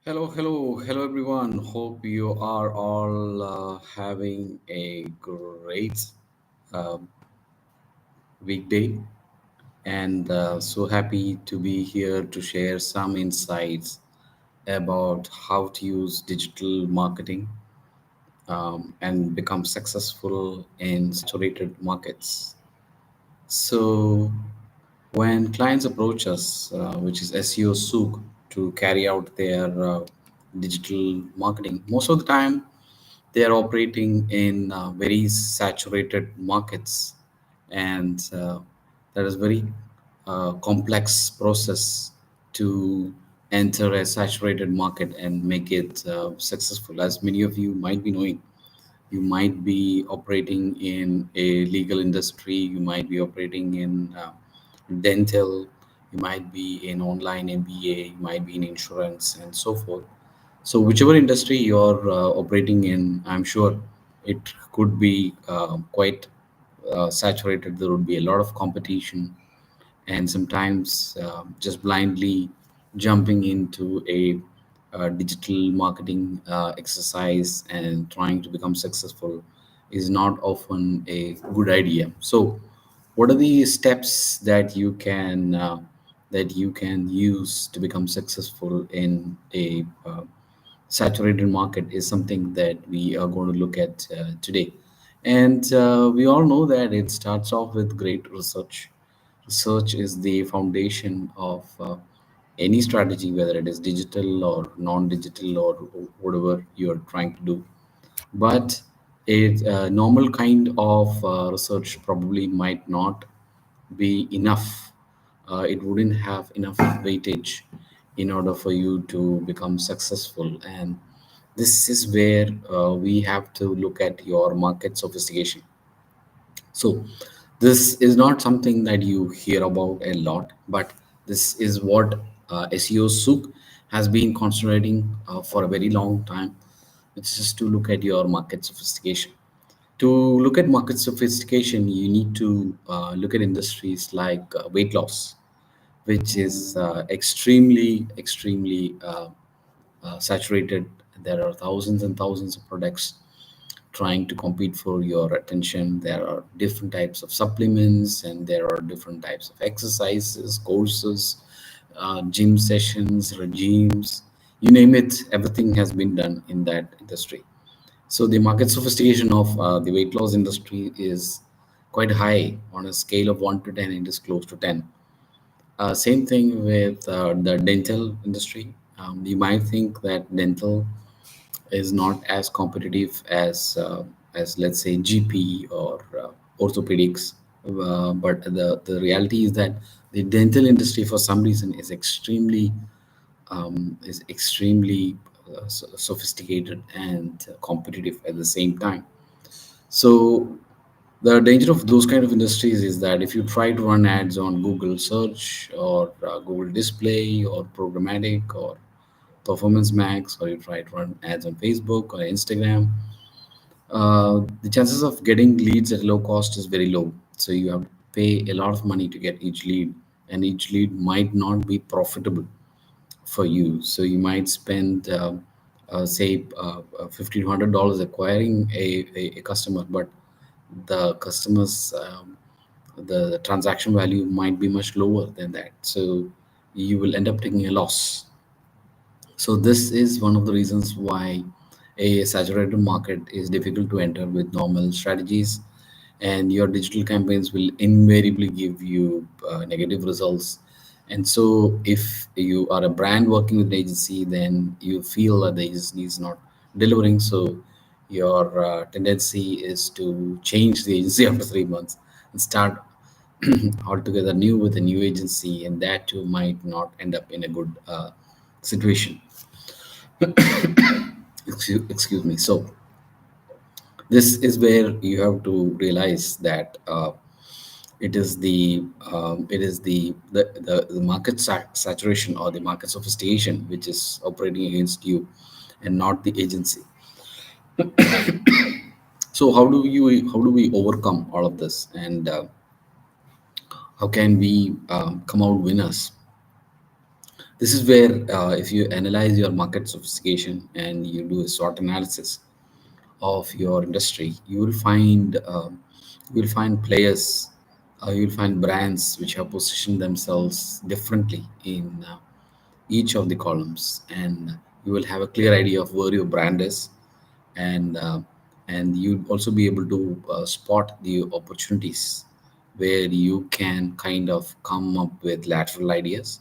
Hello everyone. Hope you are all having a great uh, weekday, and so happy to be here to share some insights about how to use digital marketing and become successful in saturated markets. So, when clients approach us, which is SEO Souk, to carry out their digital marketing, most of the time they are operating in very saturated markets, and that is very complex process to enter a saturated market and make it successful. As many of you might be knowing, you might be operating in a legal industry, you might be operating in dental, you might be in online MBA, you might be in insurance, and so forth. So, whichever industry you're operating in, I'm sure it could be quite saturated. There would be a lot of competition, and sometimes just blindly jumping into a digital marketing exercise and trying to become successful is not often a good idea. So, what are the steps that you can use to become successful in a saturated market is something that we are going to look at today. And we all know that it starts off with great research. Research is the foundation of any strategy, whether it is digital or non digital or whatever you're trying to do. But a normal kind of research probably might not be enough. It wouldn't have enough weightage in order for you to become successful. And this is where we have to look at your market sophistication. So, this is not something that you hear about a lot, but this is what SEO Souk has been concentrating for a very long time, which is to look at your market sophistication. To look at market sophistication, you need to look at industries like weight loss, which is extremely saturated. There are thousands and thousands of products trying to compete for your attention. There are different types of supplements, and there are different types of exercises, courses, gym sessions, regimes, you name it, everything has been done in that industry. So the market sophistication of the weight loss industry is quite high. On a scale of 1 to 10, it is close to 10. Same thing with the dental industry. You might think that dental is not as competitive as let's say GP or orthopedics, but the reality is that the dental industry for some reason is extremely sophisticated and competitive at the same time. So the danger of those kind of industries is that if you try to run ads on Google search or Google display or programmatic or performance max, or you try to run ads on Facebook or Instagram, the chances of getting leads at low cost is very low. So you have to pay a lot of money to get each lead, and each lead might not be profitable for you. So you might spend, say, $1,500 acquiring a customer, but the customer's the transaction value might be much lower than that. So you will end up taking a loss. So this is one of the reasons why a saturated market is difficult to enter with normal strategies, and your digital campaigns will invariably give you negative results. And so, if you are a brand working with an agency, then you feel that the agency is not delivering. So, your tendency is to change the agency after 3 months and start altogether new with a new agency, and that too might not end up in a good situation. Excuse me. So this is where you have to realize that it is the market saturation or the market sophistication which is operating against you, and not the agency. So how do we overcome all of this, and how can we come out winners? This is where, if you analyze your market sophistication and you do a SWOT analysis of your industry, you will find players, you will find brands which have positioned themselves differently in each of the columns, and you will have a clear idea of where your brand is, and you'll also be able to spot the opportunities where you can kind of come up with lateral ideas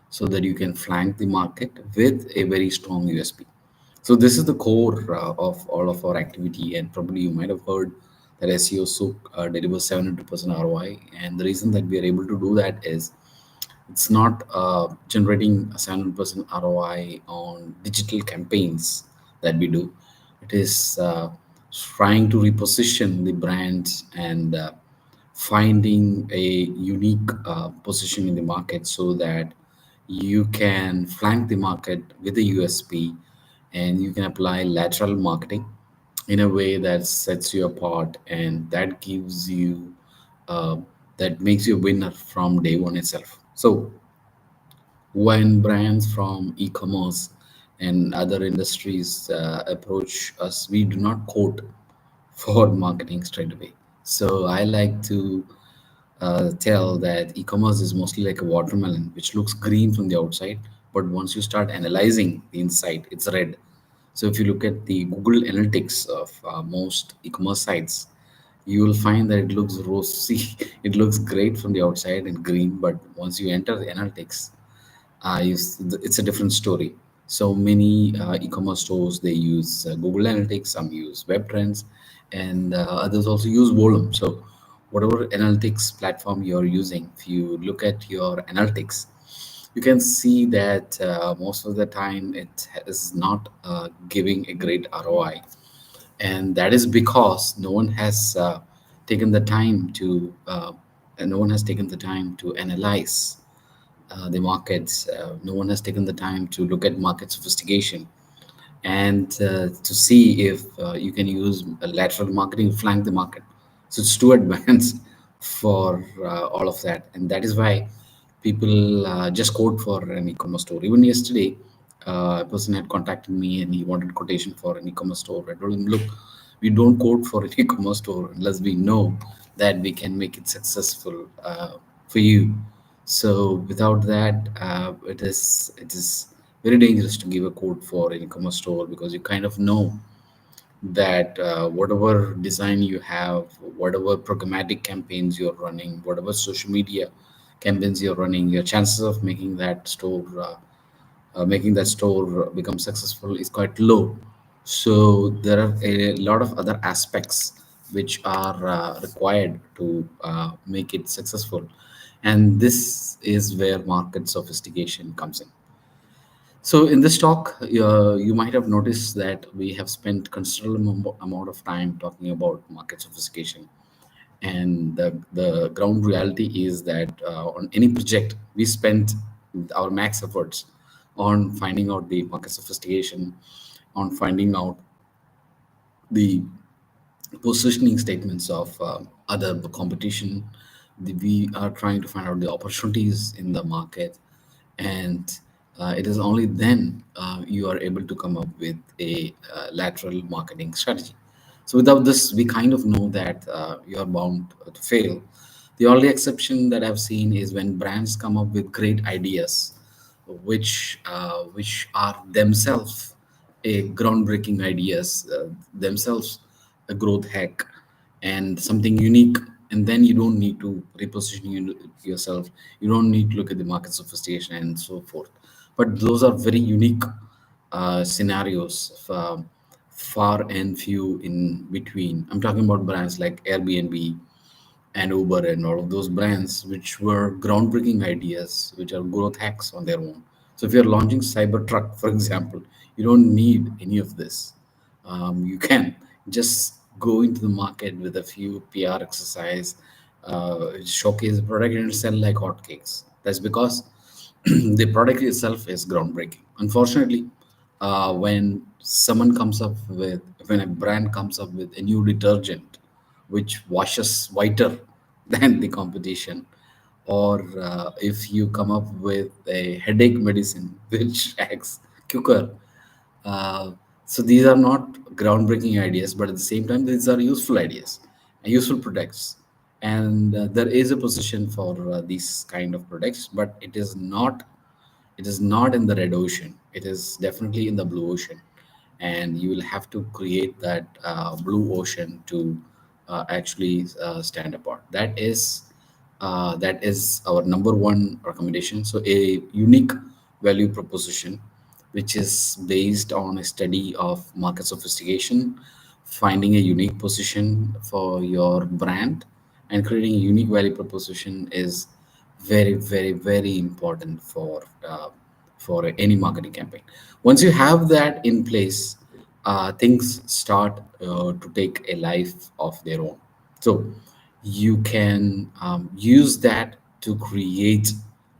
so that you can flank the market with a very strong USP. So this is the core of all of our activity, and probably you might have heard that SEO Souk delivers 700% ROI, and the reason that we are able to do that is it's not generating a 700% ROI on digital campaigns that we do. It is trying to reposition the brands and finding a unique position in the market so that you can flank the market with a USP, and you can apply lateral marketing in a way that sets you apart, and that gives you uh, that makes you a winner from day one itself. So when brands from e-commerce and other industries approach us, we do not quote for marketing straight away. So I like to tell that e-commerce is mostly like a watermelon, which looks green from the outside, but once you start analyzing the inside, it's red. So if you look at the Google Analytics of most e-commerce sites, you will find that it looks rosy. It looks great from the outside and green, but once you enter the analytics, it's a different story. So many e-commerce stores, they use Google Analytics, some use Web Trends, and others also use Volume. So whatever analytics platform you're using, if you look at your analytics, you can see that most of the time it is not giving a great ROI, and that is because taken the time to no one has taken the time to analyze the markets. No one has taken the time to look at market sophistication and to see if you can use a lateral marketing to flank the market. So it's too advanced for all of that, and that is why people just code for an e-commerce store. Even yesterday, a person had contacted me and he wanted quotation for an e-commerce store. I told him, look, we don't code for an e-commerce store unless we know that we can make it successful for you. So without that, it is very dangerous to give a code for an e-commerce store, because you kind of know that whatever design you have, whatever programmatic campaigns you're running, whatever social media campaigns you're running, your chances of making that store become successful is quite low. So there are a lot of other aspects which are required to make it successful, and this is where market sophistication comes in. So in this talk, you might have noticed that we have spent considerable amount of time talking about market sophistication, and the ground reality is that on any project we spend our max efforts on finding out the market sophistication, on finding out the positioning statements of other competition. We are trying to find out the opportunities in the market, and it is only then you are able to come up with a lateral marketing strategy. So without this, we kind of know that you are bound to fail. The only exception that I've seen is when brands come up with great ideas, which are themselves a groundbreaking ideas, themselves a growth hack and something unique, and then you don't need to reposition yourself. You don't need to look at the market sophistication and so forth. But those are very unique scenarios, far and few in between. I'm talking about brands like Airbnb and Uber and all of those brands, which were groundbreaking ideas, which are growth hacks on their own. So if you're launching Cybertruck, for example, you don't need any of this. You can just go into the market with a few PR exercise, showcase the product and sell like hotcakes. That's because the product itself is groundbreaking. Unfortunately, when a brand comes up with a new detergent which washes whiter than the competition, or if you come up with a headache medicine which acts quicker. uh, so these are not groundbreaking ideas, but at the same time, these are useful ideas and useful products. And there is a position for these kind of products, but it is not in the red ocean. It is definitely in the blue ocean, and you will have to create that blue ocean to actually stand apart. That is our number one recommendation. So a unique value proposition, which is based on a study of market sophistication, finding a unique position for your brand, and creating a unique value proposition is very, very, very important for any marketing campaign. Once you have that in place, things start to take a life of their own. So you can use that to create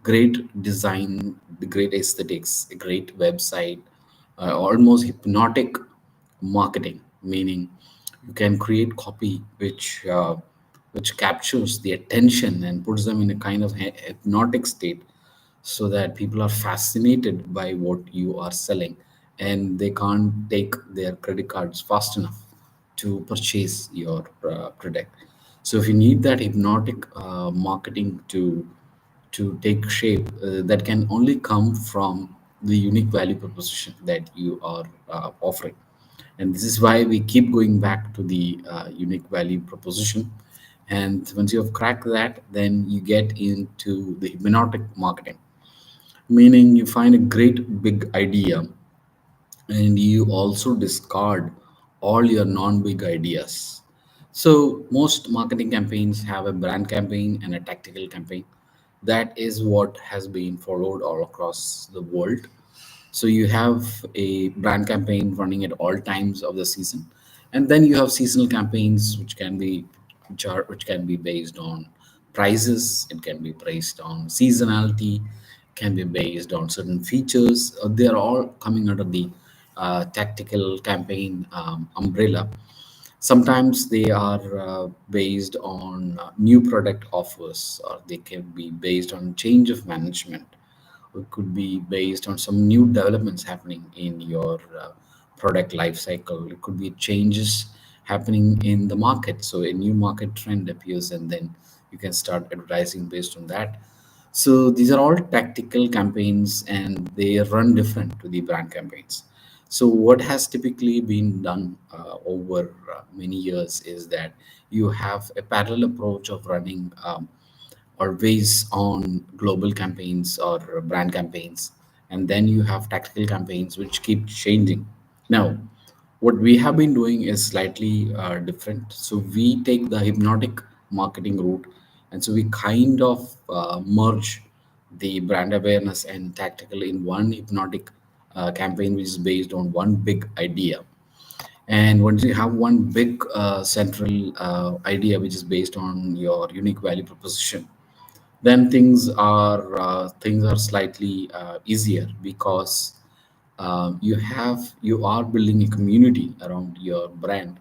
great design, great aesthetics, a great website, almost hypnotic marketing, meaning you can create copy which captures the attention and puts them in a kind of hypnotic state, so that people are fascinated by what you are selling, and they can't take their credit cards fast enough to purchase your product. So if you need that hypnotic marketing to take shape, that can only come from the unique value proposition that you are offering. And this is why we keep going back to the unique value proposition. And once you have cracked that, then you get into the hypnotic marketing, meaning you find a great big idea and you also discard all your non-big ideas. So most marketing campaigns have a brand campaign and a tactical campaign. That is what has been followed all across the world. So you have a brand campaign running at all times of the season, and then you have seasonal campaigns which can be based on prices. It can be based on seasonality, can be based on certain features. They are all coming under the tactical campaign umbrella. Sometimes they are based on new product offers, or they can be based on change of management. It could be based on some new developments happening in your product life cycle. It could be changes happening in the market. So a new market trend appears, and then you can start advertising based on that. So these are all tactical campaigns, and they run different to the brand campaigns. So what has typically been done over many years is that you have a parallel approach of running always on global campaigns or brand campaigns, and then you have tactical campaigns which keep changing. Now what we have been doing is slightly different. So we take the hypnotic marketing route, and so we kind of merge the brand awareness and tactical in one hypnotic campaign, which is based on one big idea. And once you have one big central idea which is based on your unique value proposition, then things are slightly easier, because you are building a community around your brand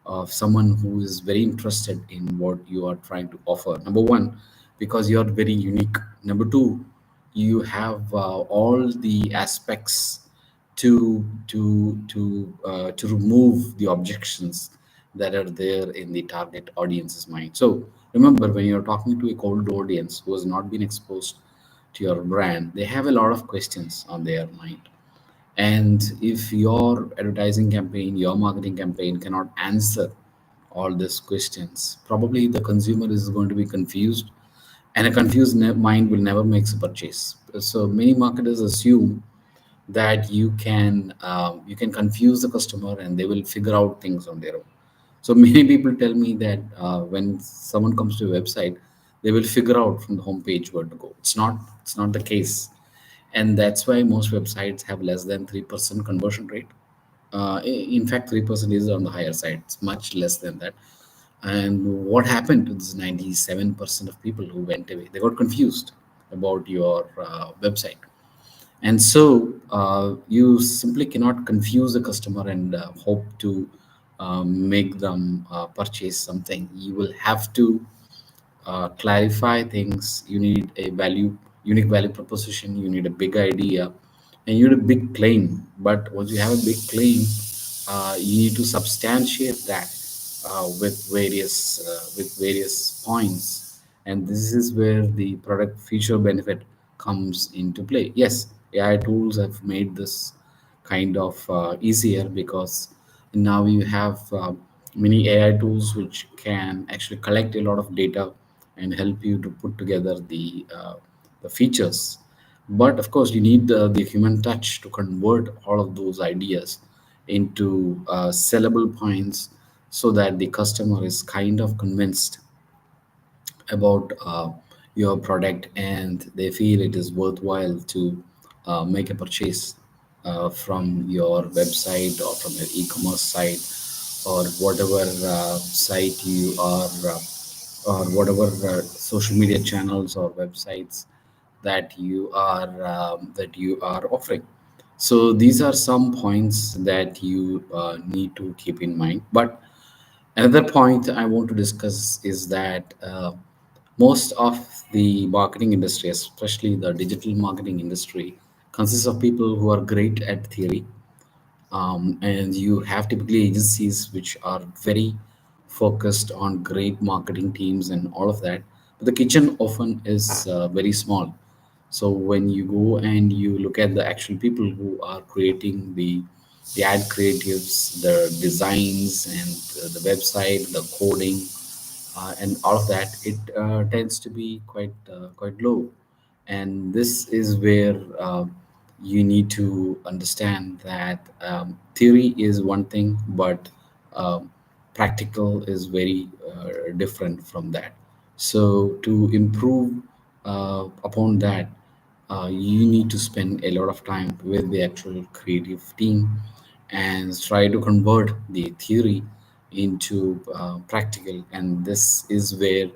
of someone who is very interested in what you are trying to offer. Number one, because you are very unique. Number two, you have all the aspects to remove the objections that are there in the target audience's mind. So remember, when you're talking to a cold audience who has not been exposed to your brand, they have a lot of questions on their mind. And if your advertising campaign, your marketing campaign cannot answer all these questions, probably the consumer is going to be confused, and a confused mind will never make a purchase. So many marketers assume that you can confuse the customer and they will figure out things on their own. So many people tell me that when someone comes to a website, they will figure out from the homepage where to go. It's not the case, and that's why most websites have less than 3% conversion rate. In fact, 3% is on the higher side. It's much less than that. And what happened to this 97% of people who went away? They got confused about your website. And so you simply cannot confuse the customer and hope to make them purchase something. You will have to clarify things, you need a unique value proposition, you need a big idea, and you need a big claim. But once you have a big claim, you need to substantiate that with various points, and this is where the product feature benefit comes into play. Yes, AI tools have made this kind of easier, because now you have many AI tools which can actually collect a lot of data and help you to put together the features. But of course, you need the human touch to convert all of those ideas into sellable points, so that the customer is kind of convinced about your product, and they feel it is worthwhile to make a purchase from your website or from your e-commerce site, or whatever site you are or whatever social media channels or websites that you are offering. So these are some points that you need to keep in mind. But another point I want to discuss is that most of the marketing industry, especially the digital marketing industry, consists of people who are great at theory, and you have typically agencies which are very focused on great marketing teams and all of that, but the kitchen often is very small. So when you go and you look at the actual people who are creating the ad creatives, the designs, and the website, the coding, and all of that, it tends to be quite low. And this is where you need to understand that theory is one thing, but practical is very different from that. So to improve upon that, you need to spend a lot of time with the actual creative team and try to convert the theory into practical. And this is where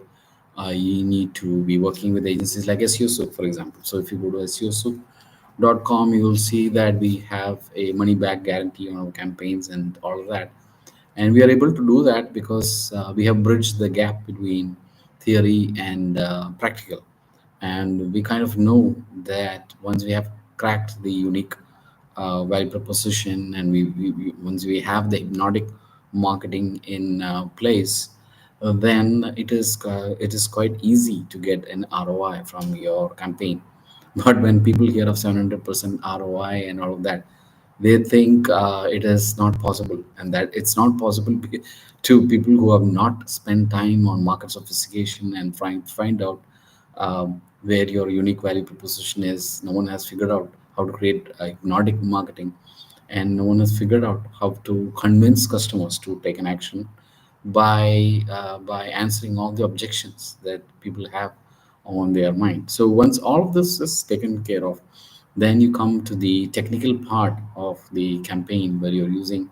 you need to be working with agencies like SEO Soup, for example. So if you go to SEOsoup.com, you will see that we have a money back guarantee on our campaigns and all of that. And we are able to do that because we have bridged the gap between theory and practical. And we kind of know that once we have cracked the unique value proposition, and once we have the hypnotic marketing in place, then it is quite easy to get an ROI from your campaign. But when people hear of 700% ROI and all of that, they think it is not possible, and that it's not possible to people who have not spent time on market sophistication and find out where your unique value proposition is. No one has figured out how to create hypnotic marketing, and no one has figured out how to convince customers to take an action by answering all the objections that people have on their mind. So once all of this is taken care of, then you come to the technical part of the campaign, where you're using,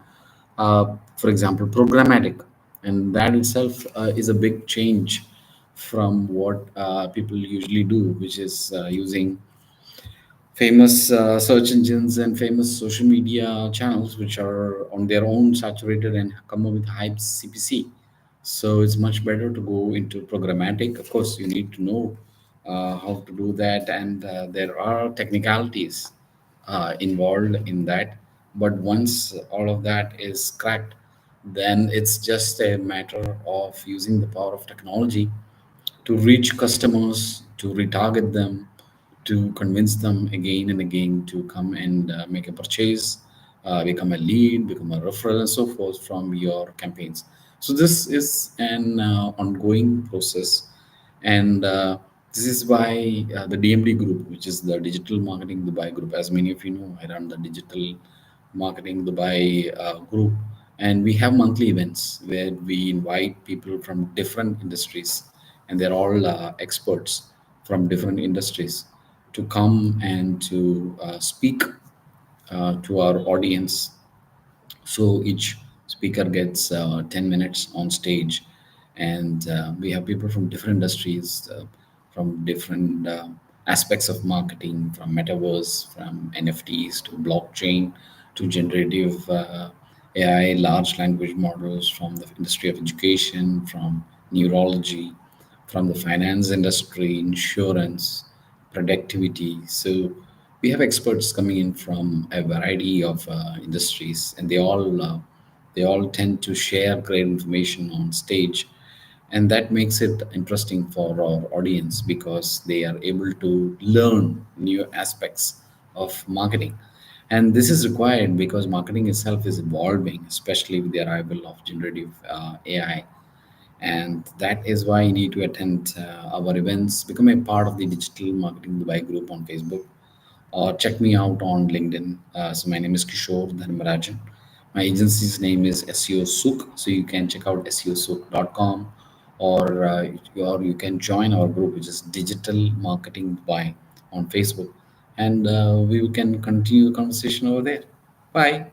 for example, programmatic, and that itself is a big change from what people usually do, which is using famous search engines and famous social media channels, which are on their own saturated and come up with high CPC. So it's much better to go into programmatic. Of course, you need to know how to do that, and there are technicalities involved in that. But once all of that is cracked, then it's just a matter of using the power of technology to reach customers, to retarget them, to convince them again and again to come and make a purchase, become a lead, become a referral, and so forth from your campaigns. So this is an ongoing process, and this is why the DMD group, which is the Digital Marketing Dubai group, as many of you know, I run the Digital Marketing Dubai group, and we have monthly events where we invite people from different industries, and they're all experts from different industries, to come and to speak to our audience. So each speaker gets 10 minutes on stage, and we have people from different industries, from different aspects of marketing, from metaverse, from NFTs to blockchain to generative AI, large language models, from the industry of education, from neurology, from the finance industry, insurance, productivity. So we have experts coming in from a variety of industries, and they all tend to share great information on stage, and that makes it interesting for our audience because they are able to learn new aspects of marketing. And this is required because marketing itself is evolving, especially with the arrival of generative AI. And that is why you need to attend our events, become a part of the digital marketing Dubai group on Facebook, or check me out on LinkedIn. So my name is Kishore Dhanmarajan. My agency's name is SEO Sook, so you can check out seosook.com, or you can join our group, which is Digital Marketing Dubai on Facebook, and we can continue the conversation over there. Bye.